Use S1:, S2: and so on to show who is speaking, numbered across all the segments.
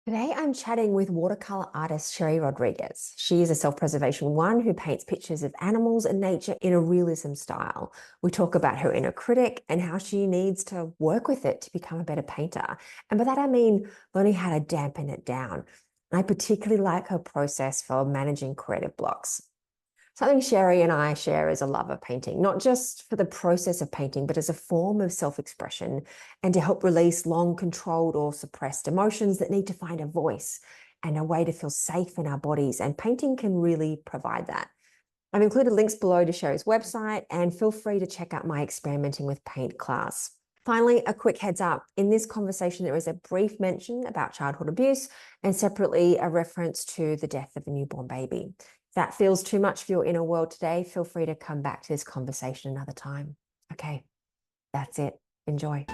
S1: Today, I'm chatting with watercolor artist Sherree Rodriguez. She is a self-preservation one who paints pictures of animals and nature in a realism style. We talk about her inner critic and how she needs to work with it to become a better painter. And by that, I mean learning how to dampen it down. And I particularly like her process for managing creative blocks. Something Sherree and I share is a love of painting, not just for the process of painting, but as a form of self-expression and to help release long controlled or suppressed emotions that need to find a voice and a way to feel safe in our bodies. And painting can really provide that. I've included links below to Sherree's website, and feel free to check out my experimenting with paint class. Finally, a quick heads up. In this conversation, there is a brief mention about childhood abuse and separately a reference to the death of a newborn baby. If that feels too much for your inner world today, feel free to come back to this conversation another time. Okay, that's it. Enjoy.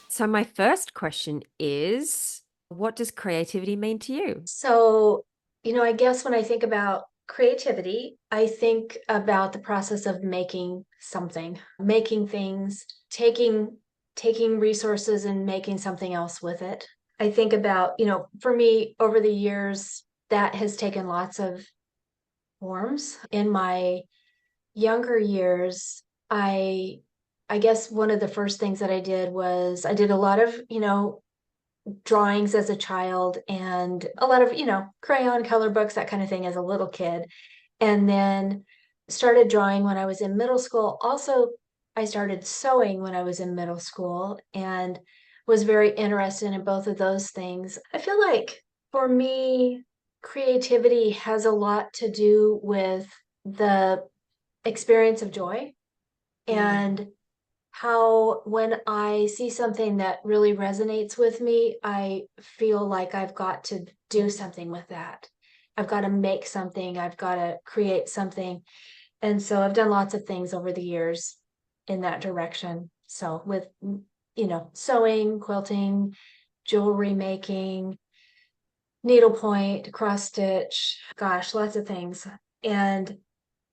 S1: So my first question is, what does creativity mean to you?
S2: So, I guess when I think about creativity, I think about the process of making something, making things, taking resources and making something else with it. I think about, for me over the years, that has taken lots of forms. In my younger years, I guess one of the first things that I did was I did a lot of, drawings as a child and a lot of, crayon color books, that kind of thing as a little kid. And then started drawing when I was in middle school. Also, I started sewing when I was in middle school and was very interested in both of those things. I feel like for me, creativity has a lot to do with the experience of joy and how when I see something that really resonates with me, I feel like I've got to do something with that. I've got to make something, I've got to create something. And so I've done lots of things over the years in that direction. So with, sewing, quilting, jewelry making, needlepoint, cross stitch, gosh, lots of things. And,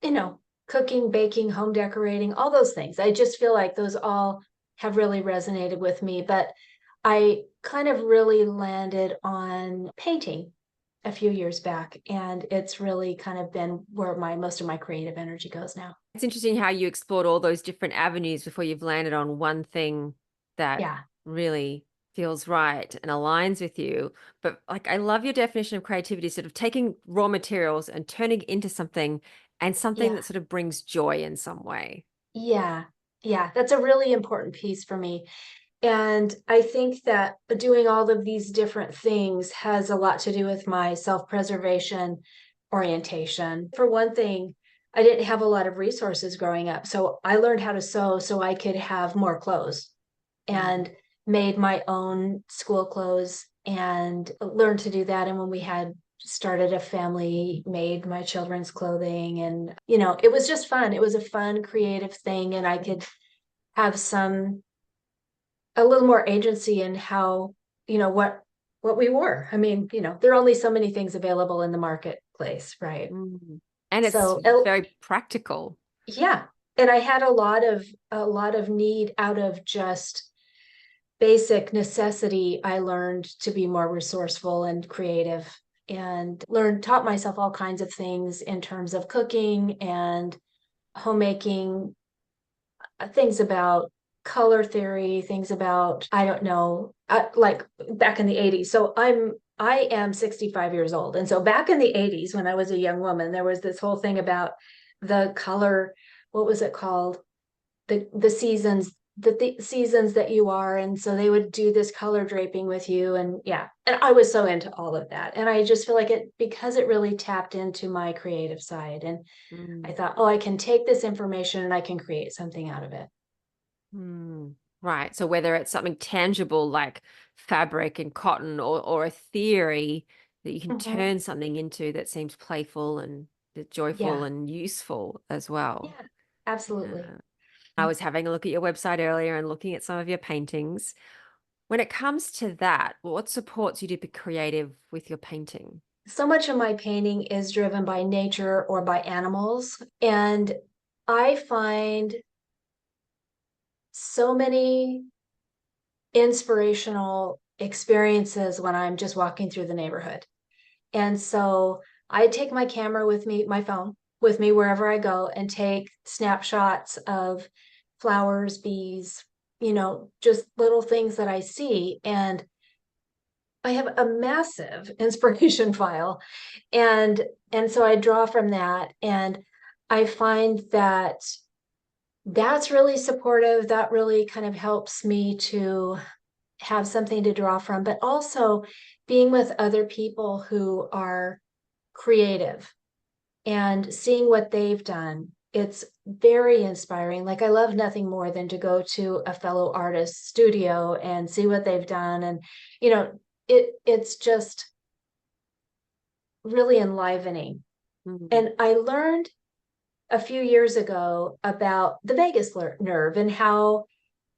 S2: you know, cooking, baking, home decorating, all those things. I just feel like those all have really resonated with me. But I kind of really landed on painting a few years back, and it's really kind of been where most of my creative energy goes now.
S1: It's interesting how you explored all those different avenues before you've landed on one thing that
S2: Yeah.
S1: really feels right and aligns with you. But like, I love your definition of creativity, sort of taking raw materials and turning into something and something
S2: Yeah.
S1: that sort of brings joy in some way.
S2: Yeah. Yeah. That's a really important piece for me. And I think that doing all of these different things has a lot to do with my self-preservation orientation. For one thing, I didn't have a lot of resources growing up. So I learned how to sew so I could have more clothes and made my own school clothes and learned to do that. And when we had started a family, made my children's clothing. And, it was just fun. It was a fun, creative thing. And I could have a little more agency in how, what we wore. I mean, there are only so many things available in the marketplace, right?
S1: Mm. And it's
S2: So
S1: very practical.
S2: yeah. And I had a lot of need out of just basic necessity. I learned to be more resourceful and creative and taught myself all kinds of things in terms of cooking and homemaking, things about color theory, things about, I don't know, like back in the 80s. So I am 65 years old. And so back in the 80s, when I was a young woman, there was this whole thing about the color, what was it called? The seasons, the seasons that you are. And so they would do this color draping with you. And yeah, and I was so into all of that. And I just feel like because it really tapped into my creative side. And I
S1: Mm.
S2: thought, oh, I can take this information and I can create something out of it.
S1: Mm. Right. So whether it's something tangible like fabric and cotton or a theory that you can
S2: Mhm.
S1: turn something into that seems playful and joyful
S2: Yeah,
S1: and useful as well.
S2: yeah, absolutely.
S1: Yeah. I was having a look at your website earlier and looking at some of your paintings. When it comes to that, what supports you to be creative with your painting?
S2: So much of my painting is driven by nature or by animals. And I find so many inspirational experiences when I'm just walking through the neighborhood. And so I take my camera with me, my phone with me wherever I go, and take snapshots of flowers, bees, just little things that I see. And I have a massive inspiration file. And so I draw from that. And I find that that's really supportive. That really kind of helps me to have something to draw from, but also being with other people who are creative and seeing what they've done. It's very inspiring. Like, I love nothing more than to go to a fellow artist's studio and see what they've done. And, it's just really enlivening.
S1: Mm.
S2: And I learned a few years ago about the vagus nerve and how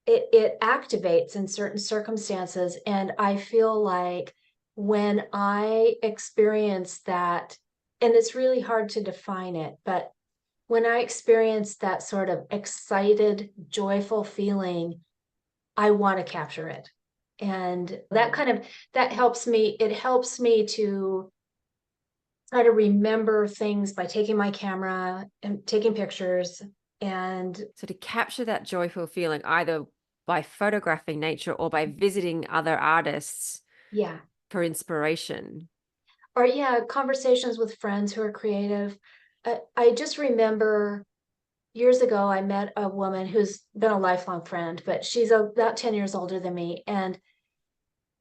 S2: it activates in certain circumstances. And I feel like when I experience that, and it's really hard to define it, but when I experience that sort of excited, joyful feeling, I want to capture it. And that helps me. It helps me to try to remember things by taking my camera and taking pictures. And
S1: So to capture that joyful feeling, either by photographing nature or by visiting other artists
S2: yeah,
S1: for inspiration.
S2: or yeah, conversations with friends who are creative. I just remember years ago, I met a woman who's been a lifelong friend, but she's about 10 years older than me. And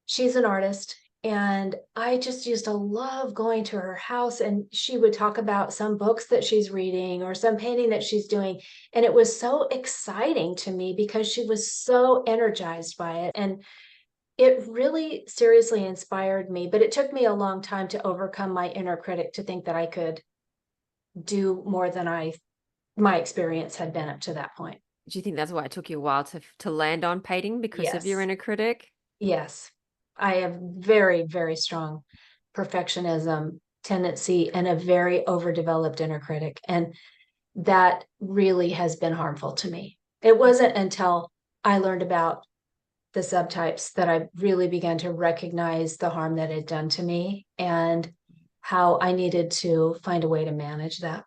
S2: she's an artist. And I just used to love going to her house, and she would talk about some books that she's reading or some painting that she's doing. And it was so exciting to me because she was so energized by it. And it really seriously inspired me. But it took me a long time to overcome my inner critic to think that I could do more than my experience had been up to that point.
S1: Do you think that's why it took you a while to land on painting, because of your
S2: Yes.
S1: inner critic?
S2: Yes. I have very, very strong perfectionism tendency and a very overdeveloped inner critic. And that really has been harmful to me. It wasn't until I learned about the subtypes that I really began to recognize the harm that it had done to me and how I needed to find a way to manage that.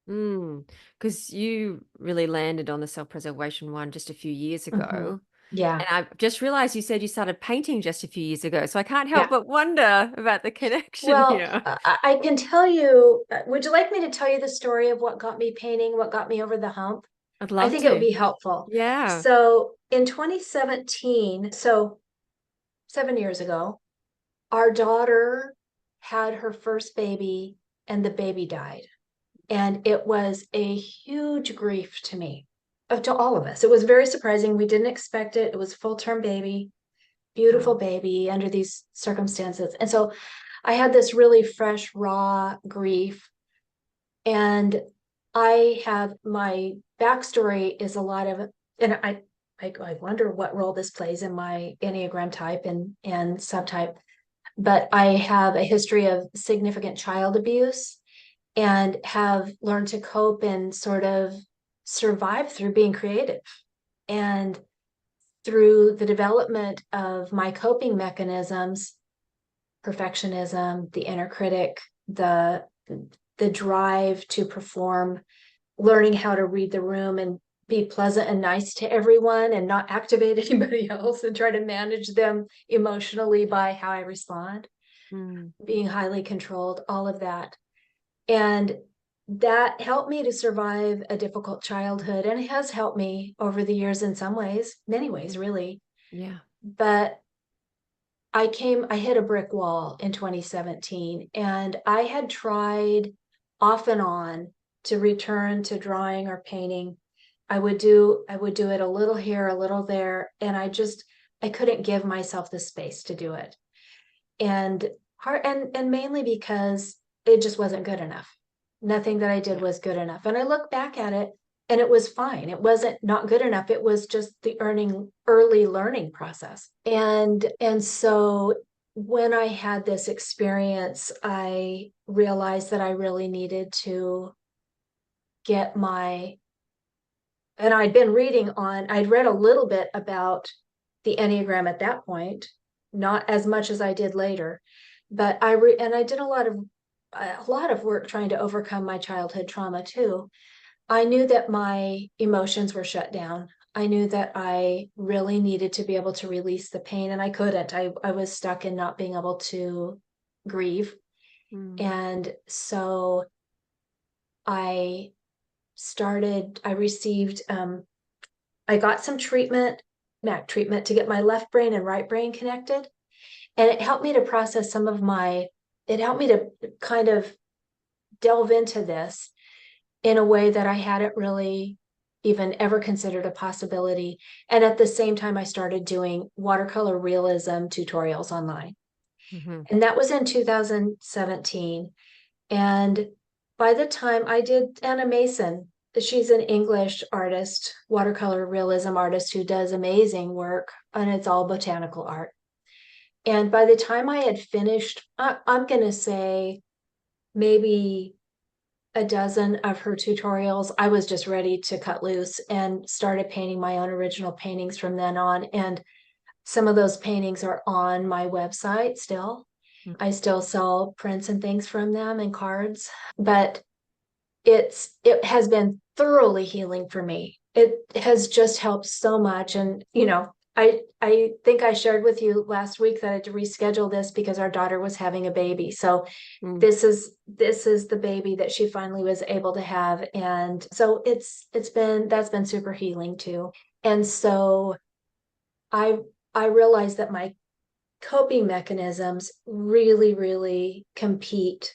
S1: Because you really landed on the self-preservation one just a few years
S2: Mhm.
S1: ago.
S2: Yeah.
S1: And I've just realized you said you started painting just a few years ago. So I can't help
S2: Yeah.
S1: but wonder about the connection
S2: Well,
S1: here.
S2: I can tell you, would you like me to tell you the story of what got me painting, what got me over the hump?
S1: I'd
S2: I
S1: love
S2: think it would
S1: to.
S2: be helpful.
S1: Yeah.
S2: So in 2017, so 7 years ago, our daughter had her first baby and the baby died. And it was a huge grief to me, to all of us. It was very surprising. We didn't expect it. It was a full-term baby, beautiful
S1: Wow.
S2: baby under these circumstances. And so I had this really fresh, raw grief. And I have my backstory is a lot of, and I wonder what role this plays in my Enneagram type and subtype, but I have a history of significant child abuse and have learned to cope and sort of survive through being creative. And through the development of my coping mechanisms, perfectionism, the inner critic, the drive to perform, learning how to read the room and be pleasant and nice to everyone and not activate anybody else and try to manage them emotionally by how I respond,
S1: Mm.
S2: being highly controlled, all of that. And that helped me to survive a difficult childhood. And it has helped me over the years in some ways, many ways, really.
S1: Yeah.
S2: But I hit a brick wall in 2017, and I had tried off and on to return to drawing or painting. I would do it a little here, a little there, and I couldn't give myself the space to do it. And and mainly because it just wasn't good enough. Nothing that I did
S1: Yeah.
S2: was good enough. And I look back at it and it was fine. It wasn't not good enough. It was just the early learning process. And so when I had this experience, I realized that I really needed to get my And I'd read a little bit about the Enneagram at that point, not as much as I did later, but I did a lot of work trying to overcome my childhood trauma too. I knew that my emotions were shut down. I knew that I really needed to be able to release the pain, and I couldn't. I was stuck in not being able to grieve. And so I received, I got some MAC treatment to get my left brain and right brain connected. And it helped me to process it helped me to kind of delve into this in a way that I hadn't really even ever considered a possibility. And at the same time, I started doing watercolor realism tutorials online. And that was in 2017. And by the time I did Anna Mason, she's an English artist, watercolor realism artist who does amazing work, and it's all botanical art. And by the time I had finished, I'm going to say maybe a dozen of her tutorials, I was just ready to cut loose and started painting my own original paintings from then on. And some of those paintings are on my website still. I still sell prints and things from them and cards, but it has been thoroughly healing for me. It has just helped so much. And, I think I shared with you last week that I had to reschedule this because our daughter was having a baby. So this is the baby that she finally was able to have. And so that's been super healing too. And so I realized that my coping mechanisms really, really compete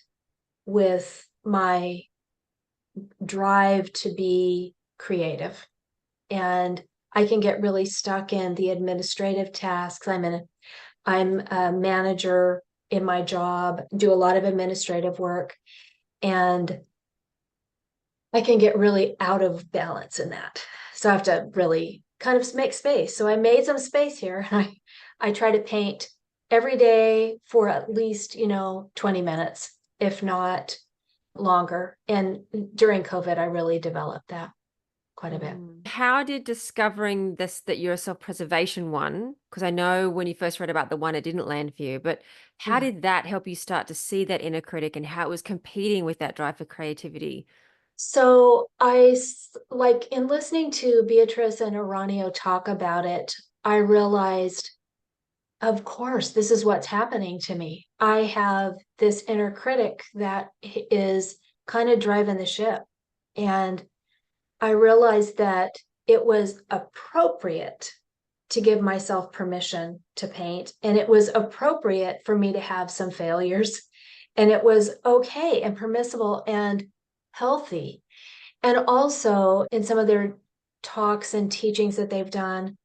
S2: with my drive to be creative. And I can get really stuck in the administrative tasks. I'm a manager in my job, do a lot of administrative work, and I can get really out of balance in that. So I have to really kind of make space. So I made some space here, and I try to paint every day for at least, 20 minutes, if not longer. And during COVID, I really developed that quite a bit.
S1: How did discovering this, that you're a self-preservation one, because I know when you first read about the one, it didn't land for you, but how did that help you start to see that inner critic and how it was competing with that drive for creativity?
S2: So like in listening to Beatrice and Aranio talk about it, I realized, of course, this is what's happening to me. I have this inner critic that is kind of driving the ship. And I realized that it was appropriate to give myself permission to paint. And it was appropriate for me to have some failures. And it was okay and permissible and healthy. And also in some of their talks and teachings that they've done,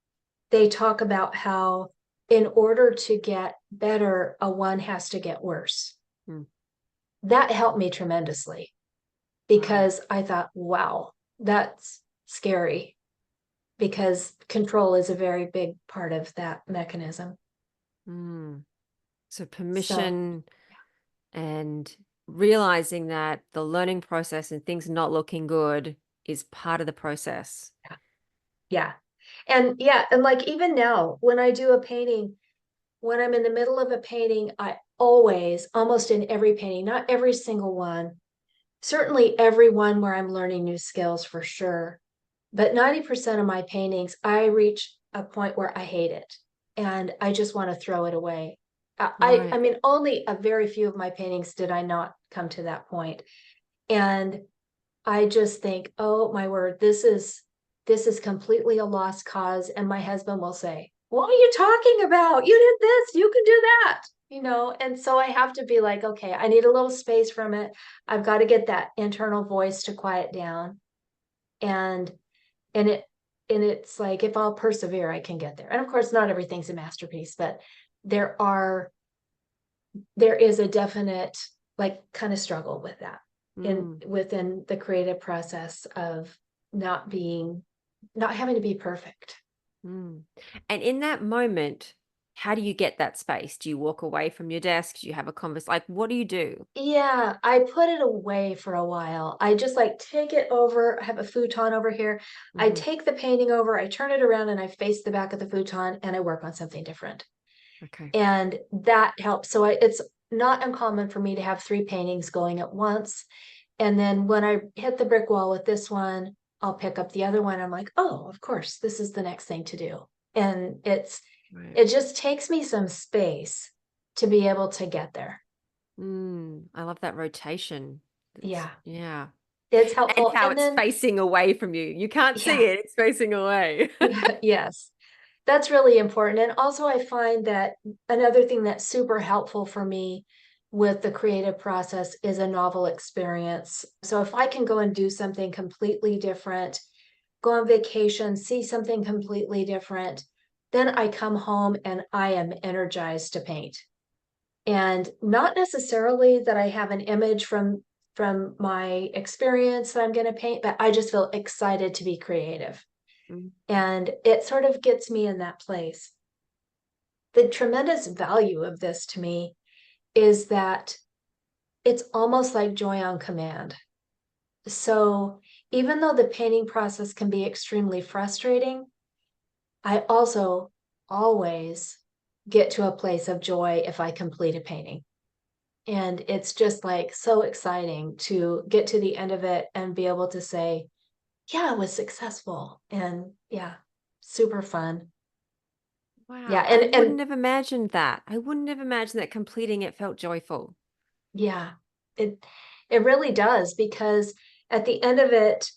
S2: they talk about how in order to get better, one has to get worse. That helped me tremendously because I thought, wow, that's scary, because control is a very big part of that mechanism.
S1: So permission and realizing that the learning process and things not looking good is part of the process.
S2: Yeah. And like even now when I do a painting, when I'm in the middle of a painting, I always, almost in every painting, not every single one, certainly every one where I'm learning new skills for sure, but 90% of my paintings, I reach a point where I hate it and I just want to throw it away. I mean, only a very few of my paintings did I not come to that point. And I just think, oh my word, this is completely a lost cause. And my husband will say, what are you talking about? You did this, you can do that, and so I have to be like, okay, I need a little space from it. I've got to get that internal voice to quiet down. And it's like, if I'll persevere, I can get there. And of course, not everything's a masterpiece, but there is a definite like kind of struggle with that within the creative process of not having to be perfect.
S1: And in that moment, how do you get that space? Do you walk away from your desk? Do you have a conversation? Like, what do you do?
S2: Yeah, I put it away for a while. I just like take it over. I have a futon over here. I
S1: Hmm.
S2: take the painting over, I turn it around and I face the back of the futon and I work on something different.
S1: Okay.
S2: And that helps. So it's not uncommon for me to have three paintings going at once. And then when I hit the brick wall with this one, I'll pick up the other one. I'm like, oh, of course, this is the next thing to do. And
S1: Right.
S2: it just takes me some space to be able to get there.
S1: I love that rotation.
S2: Yeah,
S1: Yeah.
S2: it's
S1: And
S2: helpful.
S1: how
S2: And
S1: it's
S2: then,
S1: facing away from you. You can't see
S2: yeah,
S1: it, it's facing away.
S2: yeah, yes, that's really important. And also, I find that another thing that's super helpful for me with the creative process is a novel experience. So if I can go and do something completely different, go on vacation, see something completely different, then I come home and I am energized to paint. And not necessarily that I have an image from my experience that I'm going to paint, but I just feel excited to be creative.
S1: Mm.
S2: And it sort of gets me in that place. The tremendous value of this to me is that it's almost like joy on command. So even though the painting process can be extremely frustrating, I also always get to a place of joy if I complete a painting. And it's just like so exciting to get to the end of it and be able to say, yeah, I was successful. And yeah, super fun. Yeah,
S1: Wow, I
S2: and
S1: wouldn't have imagined that. I wouldn't have imagined that completing it felt joyful.
S2: yeah, it it really does because at the end of it,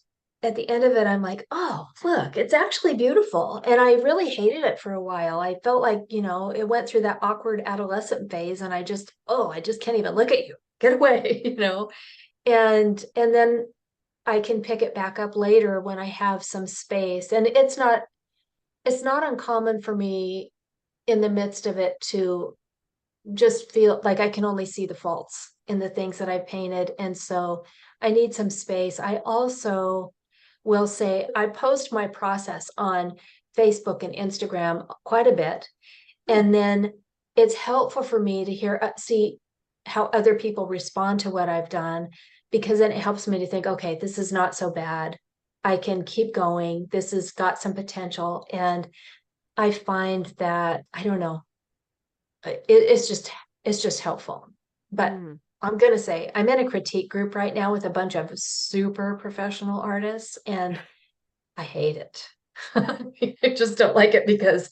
S2: at the end of it, I'm like, oh, look, it's actually beautiful. And I really hated it for a while. I felt like, it went through that awkward adolescent phase and I just can't even look at you. Get away, And then I can pick it back up later when I have some space. And it's not uncommon for me in the midst of it to just feel like I can only see the faults in the things that I painted. And so I need some space. I also will say I post my process on Facebook and Instagram quite a bit.
S1: Hmm.
S2: And then it's helpful for me to see how other people respond to what I've done, because then it helps me to think, okay, this is not so bad. I can keep going. This has got some potential. And I find that, I don't know, it's just helpful. But
S1: Mm.
S2: I'm gonna say I'm in a critique group right now with a bunch of super professional artists, and I hate it. I just don't like it because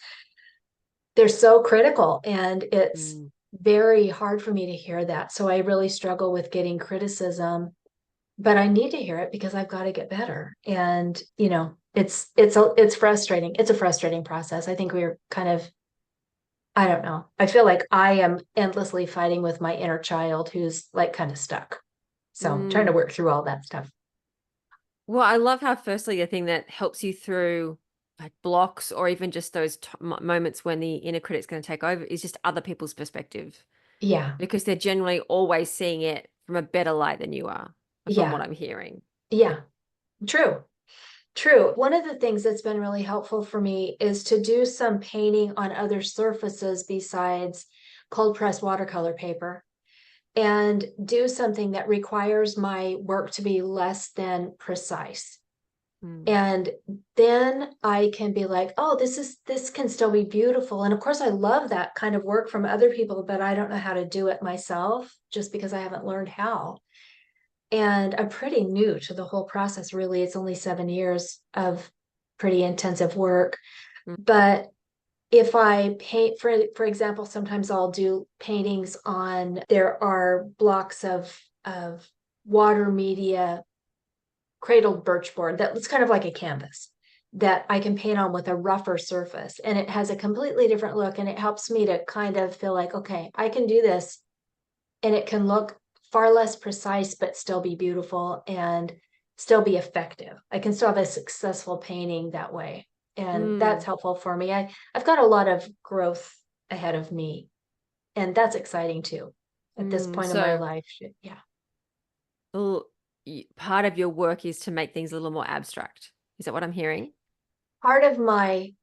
S2: they're so critical, and it's
S1: Mm.
S2: very hard for me to hear that. So I really struggle with getting criticism, but I need to hear it because I've got to get better. And it's frustrating. It's a frustrating process. I think we're kind of, I don't know. I feel like I am endlessly fighting with my inner child who's like kind of stuck. So trying to
S1: Mm.
S2: work through all that stuff.
S1: Well, I love how, firstly, the thing that helps you through like blocks or even just those moments when the inner critic's going to take over is just other people's perspective,
S2: Yeah.
S1: because they're generally always seeing it from a better light than you are, from what
S2: Yeah.
S1: I'm hearing.
S2: Yeah. True. True. One of the things that's been really helpful for me is to do some painting on other surfaces besides cold press watercolor paper, and do something that requires my work to be less than precise.
S1: Mm.
S2: And then I can be like, oh, this can still be beautiful. And of course, I love that kind of work from other people, but I don't know how to do it myself just because I haven't learned how. And I'm pretty new to the whole process, really. It's only 7 years of pretty intensive work.
S1: Mm.
S2: But if I paint, for example, sometimes I'll do paintings on, there are blocks of water media, cradled birch board that looks kind of like a canvas that I can paint on with a rougher surface. And it has a completely different look. And it helps me to kind of feel like, okay, I can do this and it can look far less precise, but still be beautiful and still be effective. I can still have a successful painting that way. And that's
S1: Mm.
S2: helpful for me. I've got a lot of growth ahead of me. And that's exciting too at this point in my
S1: So
S2: life. Yeah.
S1: l- part of your work is to make things a little more abstract. Is that what I'm hearing?
S2: Part of my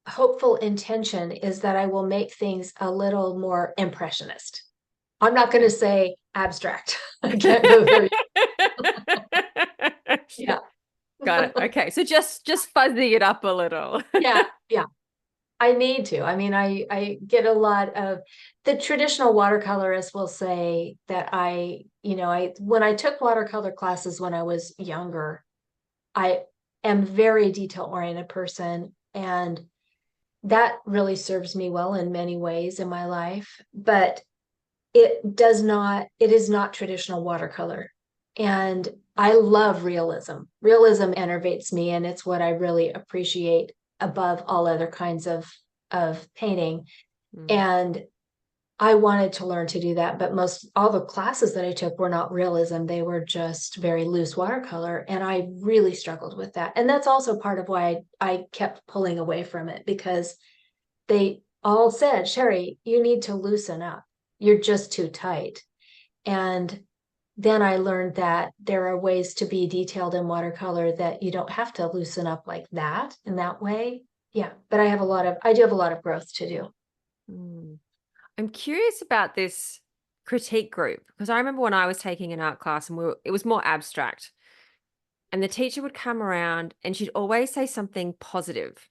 S2: hopeful intention is that I will make things a little more impressionist. I'm not going to say abstract. I can't go there yet.
S1: Got it.
S2: Yeah.
S1: Okay. So just fuzzy it up a little.
S2: Yeah. Yeah. I need to. I mean, I get a lot of the traditional watercolorists will say that when I took watercolor classes when I was younger, I am very detail oriented person, and that really serves me well in many ways in my life, but it is not traditional watercolor. And I love realism. Realism enervates me, and it's what I really appreciate above all other kinds of painting.
S1: Mm.
S2: And I wanted to learn to do that, but most all the classes that I took were not realism. They were just very loose watercolor. And I really struggled with that. And that's also part of why I kept pulling away from it, because they all said, Sherree, you need to loosen up. You're just too tight. And then I learned that there are ways to be detailed in watercolor that you don't have to loosen up like that in that way. Yeah, but I do have a lot of growth to do.
S1: Mm. I'm curious about this critique group because I remember when I was taking an art class and it was more abstract, and the teacher would come around and she'd always say something positive,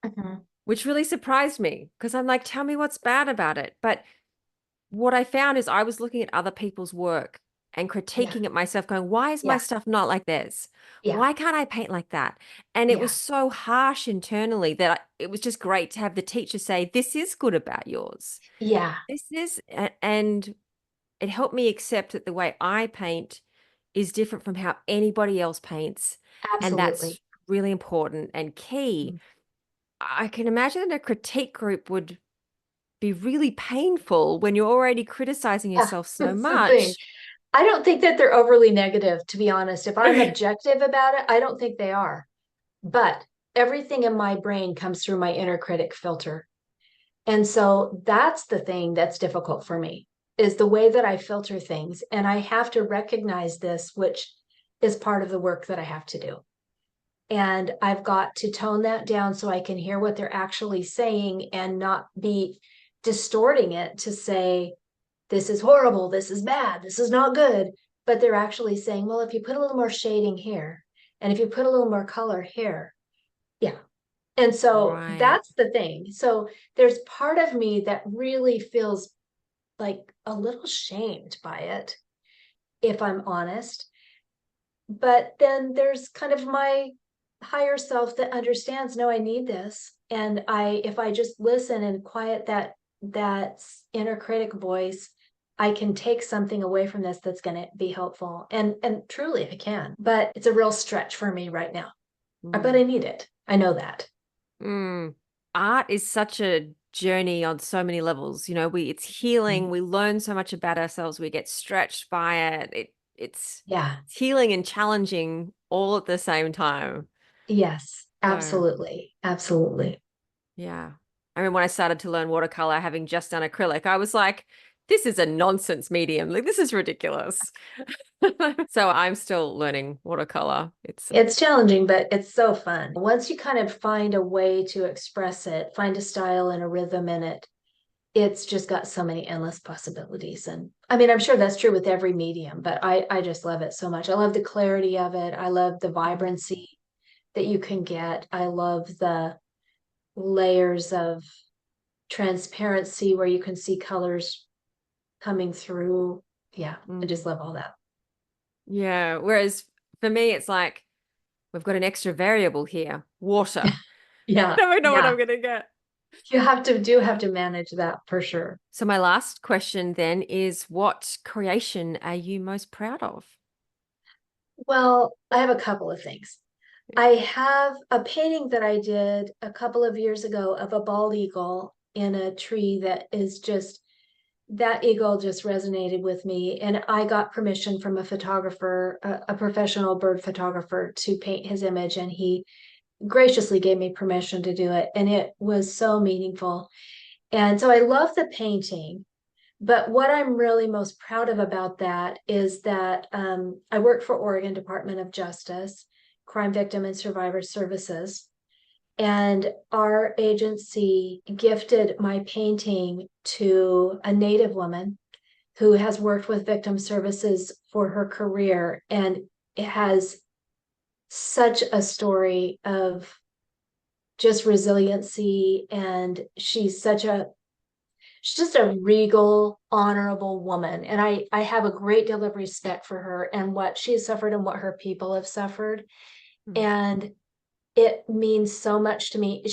S2: Mhm.
S1: which really surprised me because I'm like, tell me what's bad about it. But what I found is I was looking at other people's work and
S2: Yeah,
S1: critiquing it myself, going, why is my
S2: yeah,
S1: stuff not like theirs?
S2: yeah,
S1: Why can't I paint like that? And it was
S2: yeah,
S1: so harsh internally that it was just great to have the teacher say, this is good about yours.
S2: yeah,
S1: This is, and it helped me accept that the way I paint is different from how anybody else paints. And
S2: absolutely.
S1: that's really important and key.
S2: Mhm.
S1: I can imagine a critique group would be really painful when you're already criticizing
S2: Yeah,
S1: yourself so
S2: that's the thing.
S1: much.
S2: I don't think that they're overly negative, to be honest. If I'm objective about it, I don't think they are. But everything in my brain comes through my inner critic filter. And so that's the thing that's difficult for me, is the way that I filter things. And I have to recognize this, which is part of the work that I have to do. And I've got to tone that down so I can hear what they're actually saying and not be distorting it to say, this is horrible, this is bad, this is not good. But they're actually saying, well, if you put a little more shading here, and if you put a little more color here, yeah. And so
S1: Right.
S2: that's the thing. So there's part of me that really feels like a little shamed by it, if I'm honest. But then there's kind of my higher self that understands, no, I need this. And if I just listen and quiet that inner critic voice, I can take something away from this that's going to be helpful. And truly I can. But it's a real stretch for me right now. But
S1: Mm.
S2: I need it. I know that.
S1: Mm. Art is such a journey on so many levels. It's healing. We learn so much about ourselves. We get stretched by it. It's
S2: Yeah.
S1: healing and challenging all at the same time.
S2: Yes,
S1: So,
S2: absolutely. Absolutely.
S1: yeah. I mean, when I started to learn watercolor, having just done acrylic, I was like, this is a nonsense medium. Like, this is ridiculous. So I'm still learning watercolor. It's
S2: It's challenging, but it's so fun. Once you kind of find a way to express it, find a style and a rhythm in it, it's just got so many endless possibilities. And I mean, I'm sure that's true with every medium, but I just love it so much. I love the clarity of it. I love the vibrancy that you can get. I love the layers of transparency where you can see colors coming through. Yeah, I
S1: mm,
S2: just love all that.
S1: yeah. Whereas for me, it's like we've got an extra variable here, water.
S2: Yeah,
S1: Never know what
S2: yeah.
S1: I'm gonna get.
S2: You have to manage that for sure.
S1: So my last question then is, what creation are you most proud of?
S2: Well, I have a couple of things. I have a painting that I did a couple of years ago of a bald eagle in a tree that is just, that eagle just resonated with me. And I got permission from a photographer, a professional bird photographer, to paint his image. And he graciously gave me permission to do it. And it was so meaningful. And so I love the painting. But what I'm really most proud of about that is that I work for Oregon Department of Justice, Crime Victim and Survivor Services. And our agency gifted my painting to a Native woman who has worked with victim services for her career. And it has such a story of just resiliency. And she's just a regal, honorable woman. And I have a great deal of respect for her and what she has suffered and what her people have suffered.
S1: Mm.
S2: And it means so much to me.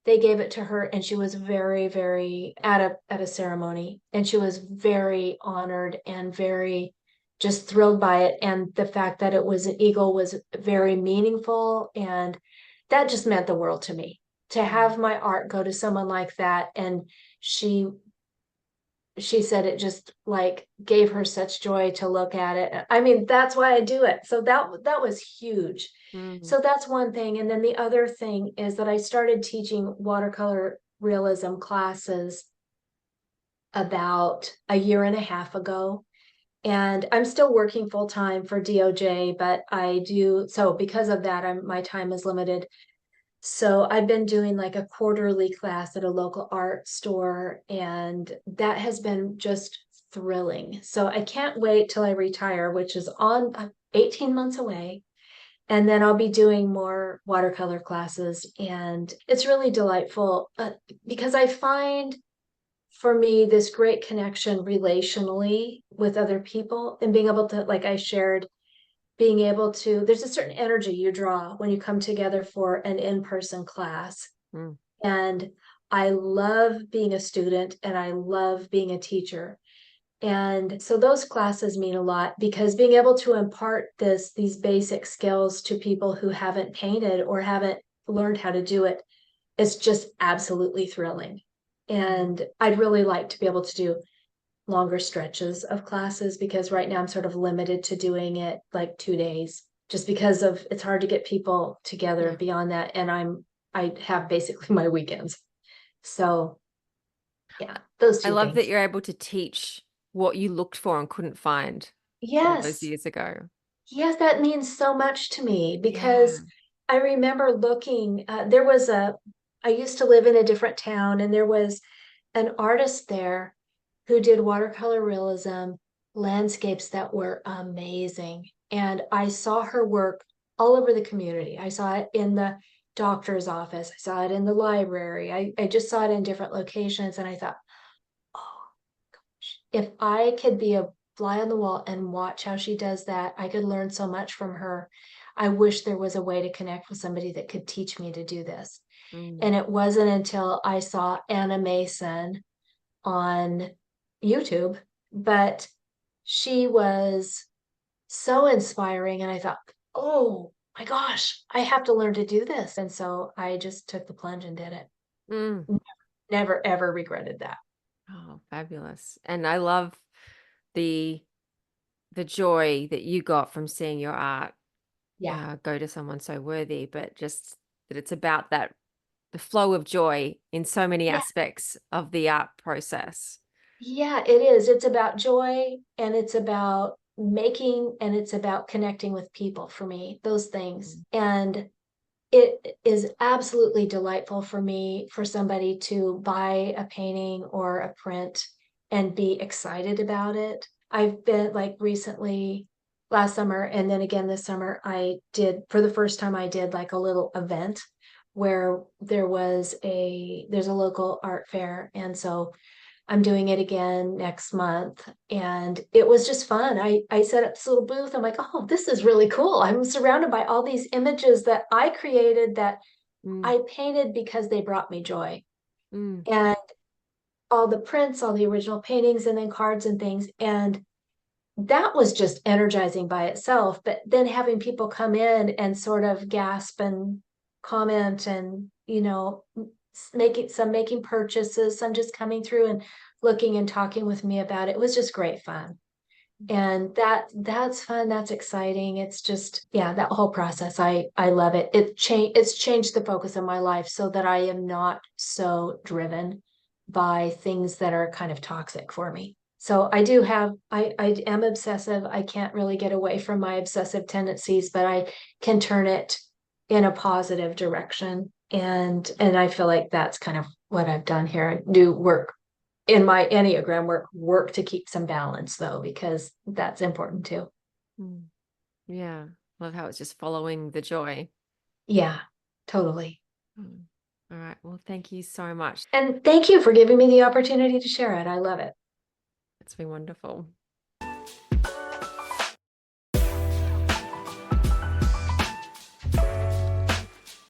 S2: They gave it to her and she was very, very at a ceremony, and she was very honored and very just thrilled by it. And the fact that it was an eagle was very meaningful. And that just meant the world to me, to have my art go to someone like that. And she she said it just like gave her such joy to look at it. I mean, that's why I do it. So that was huge.
S1: Mm.
S2: So that's one thing. And then the other thing is that I started teaching watercolor realism classes about a year and a half ago. And I'm still working full time for DOJ, but I do so because of that, my time is limited. So I've been doing like a quarterly class at a local art store, and that has been just thrilling. So I can't wait till I retire, which is on 18 months away. And then I'll be doing more watercolor classes. And it's really delightful because I find for me this great connection relationally with other people and being able to, like I shared, being able to, there's a certain energy you draw when you come together for an in-person class.
S1: Mm.
S2: And I love being a student and I love being a teacher. And so those classes mean a lot because being able to impart these basic skills to people who haven't painted or haven't learned how to do it is just absolutely thrilling. And I'd really like to be able to do longer stretches of classes because right now I'm sort of limited to doing it like 2 days just because of it's hard to get people together
S1: Yeah.
S2: beyond that. And I have basically my weekends. So yeah, those
S1: I
S2: two
S1: love that
S2: things.
S1: you're able to teach what you looked for and couldn't find all those
S2: Yes.
S1: years ago.
S2: Yes, that means so much to me
S1: Yeah.
S2: because I remember looking, I used to live in a different town and there was an artist there who did watercolor realism landscapes that were amazing. And I saw her work all over the community. I saw it in the doctor's office. I saw it in the library. I just saw it in different locations. And I thought, oh, if I could be a fly on the wall and watch how she does that, I could learn so much from her. I wish there was a way to connect with somebody that could teach me to do this.
S1: Mm.
S2: And it wasn't until I saw Anna Mason on YouTube, but she was so inspiring. And I thought, oh my gosh, I have to learn to do this. And so I just took the plunge and did it.
S1: Mm.
S2: Never, ever regretted that.
S1: Oh, fabulous. And I love the joy that you got from seeing your art
S2: Yeah.
S1: go to someone so worthy, but just that it's about that the flow of joy in so many
S2: Yeah.
S1: aspects of the art process.
S2: Yeah, it is. It's about joy and it's about making and it's about connecting with people for me, those things.
S1: Mm.
S2: And it is absolutely delightful for me for somebody to buy a painting or a print and be excited about it. I've been like recently last summer and then again this summer, for the first time, I did like a little event where there's a local art fair. And so I'm doing it again next month. And it was just fun. I set up this little booth. I'm like, oh, this is really cool. I'm surrounded by all these images that I created that
S1: Mm.
S2: I painted because they brought me joy.
S1: Mm.
S2: And all the prints, all the original paintings, and then cards and things. And that was just energizing by itself. But then having people come in and sort of gasp and comment and, making purchases, some just coming through and looking and talking with me about it. It was just great fun. And that's fun. That's exciting. It's just, yeah, that whole process. I love it. It's changed the focus of my life so that I am not so driven by things that are kind of toxic for me. So I am obsessive. I can't really get away from my obsessive tendencies, but I can turn it in a positive direction. And I feel like that's kind of what I've done here. I do work in my Enneagram work to keep some balance though, because that's important too.
S1: Mm. Yeah. Love how it's just following the joy.
S2: Yeah, totally.
S1: Mm. All right. Well, thank you so much.
S2: And thank you for giving me the opportunity to share it. I love it.
S1: It's been wonderful.